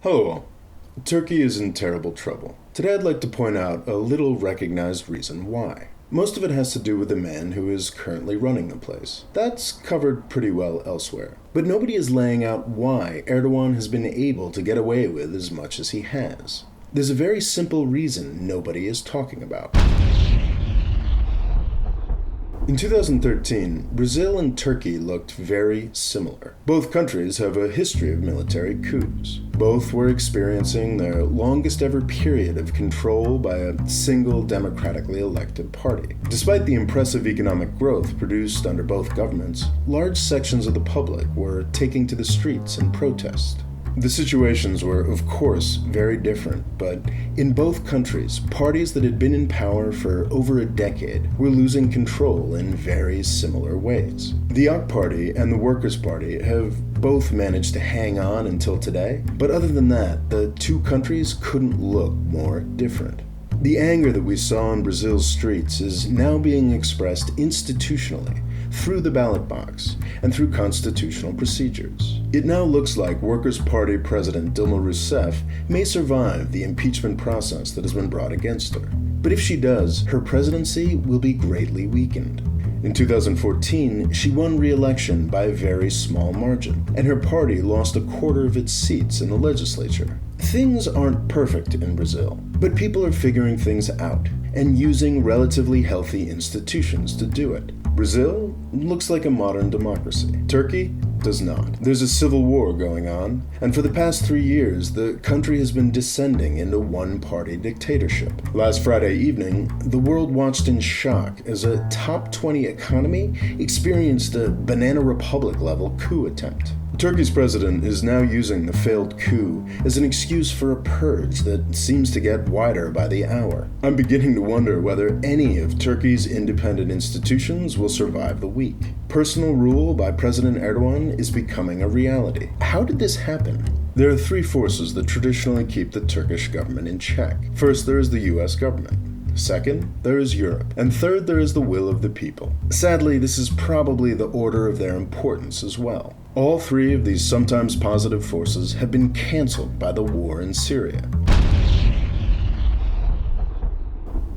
Hello all. Turkey is in terrible trouble. Today I'd like to point out a little recognized reason why. Most of it has to do with the man who is currently running the place. That's covered pretty well elsewhere. But nobody is laying out why Erdoğan has been able to get away with as much as he has. There's a very simple reason nobody is talking about. In 2013, Brazil and Turkey looked very similar. Both countries have a history of military coups. Both were experiencing their longest ever period of control by a single democratically elected party. Despite the impressive economic growth produced under both governments, large sections of the public were taking to the streets in protest. The situations were, of course, very different, but in both countries, parties that had been in power for over a decade were losing control in very similar ways. The AK Party and the Workers' Party have both managed to hang on until today, but other than that, the two countries couldn't look more different. The anger that we saw in Brazil's streets is now being expressed institutionally, through the ballot box, and through constitutional procedures. It now looks like Workers' Party President Dilma Rousseff may survive the impeachment process that has been brought against her. But if she does, her presidency will be greatly weakened. In 2014, she won re-election by a very small margin, and her party lost a quarter of its seats in the legislature. Things aren't perfect in Brazil, but people are figuring things out and using relatively healthy institutions to do it. Brazil looks like a modern democracy. Turkey does not. There's a civil war going on, and for the past 3 years, the country has been descending into one-party dictatorship. Last Friday evening, the world watched in shock as a top 20 economy experienced a Banana Republic-level coup attempt. Turkey's president is now using the failed coup as an excuse for a purge that seems to get wider by the hour. I'm beginning to wonder whether any of Turkey's independent institutions will survive the week. Personal rule by President Erdoğan is becoming a reality. How did this happen? There are three forces that traditionally keep the Turkish government in check. First, there is the US government. Second, there is Europe. And third, there is the will of the people. Sadly, this is probably the order of their importance as well. All three of these sometimes positive forces have been canceled by the war in Syria.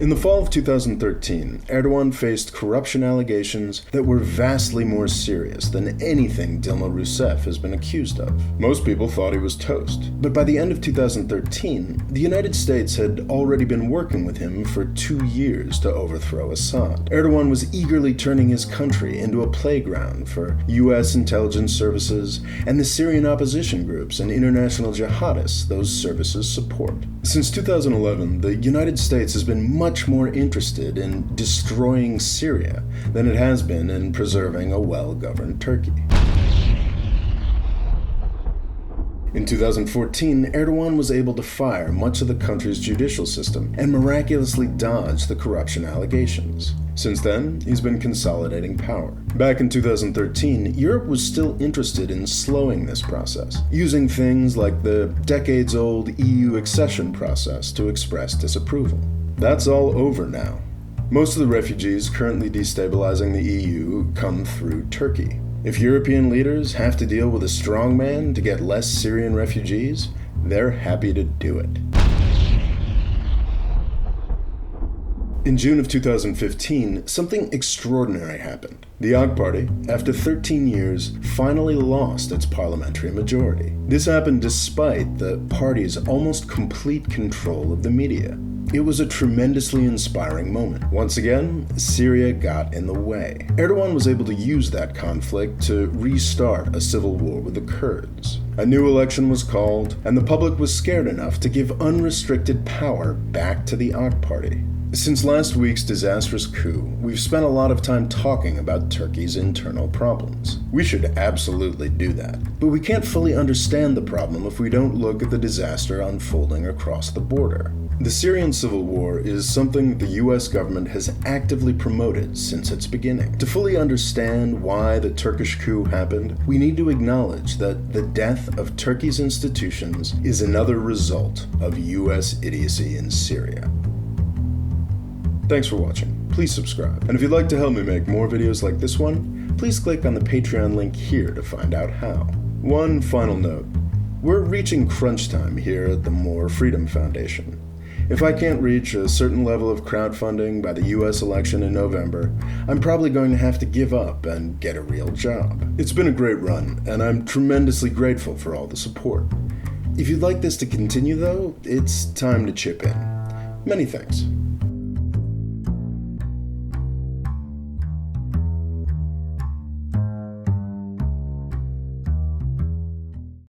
In the fall of 2013, Erdoğan faced corruption allegations that were vastly more serious than anything Dilma Rousseff has been accused of. Most people thought he was toast, but by the end of 2013, the United States had already been working with him for 2 years to overthrow Assad. Erdoğan was eagerly turning his country into a playground for US intelligence services and the Syrian opposition groups and international jihadists those services support. Since 2011, the United States has been much more interested in destroying Syria than it has been in preserving a well-governed Turkey. In 2014, Erdoğan was able to fire much of the country's judicial system and miraculously dodge the corruption allegations. Since then, he's been consolidating power. Back in 2013, Europe was still interested in slowing this process, using things like the decades-old EU accession process to express disapproval. That's all over now. Most of the refugees currently destabilizing the EU come through Turkey. If European leaders have to deal with a strongman to get less Syrian refugees, they're happy to do it. In June of 2015, something extraordinary happened. The AK Party, after 13 years, finally lost its parliamentary majority. This happened despite the party's almost complete control of the media. It was a tremendously inspiring moment. Once again, Syria got in the way. Erdoğan was able to use that conflict to restart a civil war with the Kurds. A new election was called, and the public was scared enough to give unrestricted power back to the AK Party. Since last week's disastrous coup, we've spent a lot of time talking about Turkey's internal problems. We should absolutely do that. But we can't fully understand the problem if we don't look at the disaster unfolding across the border. The Syrian civil war is something the US government has actively promoted since its beginning. To fully understand why the Turkish coup happened, we need to acknowledge that the death of Turkey's institutions is another result of US idiocy in Syria. Thanks for watching. Please subscribe. And if you'd like to help me make more videos like this one, please click on the Patreon link here to find out how. One final note. We're reaching crunch time here at the More Freedom Foundation. If I can't reach a certain level of crowdfunding by the US election in November, I'm probably going to have to give up and get a real job. It's been a great run, and I'm tremendously grateful for all the support. If you'd like this to continue, though, it's time to chip in. Many thanks.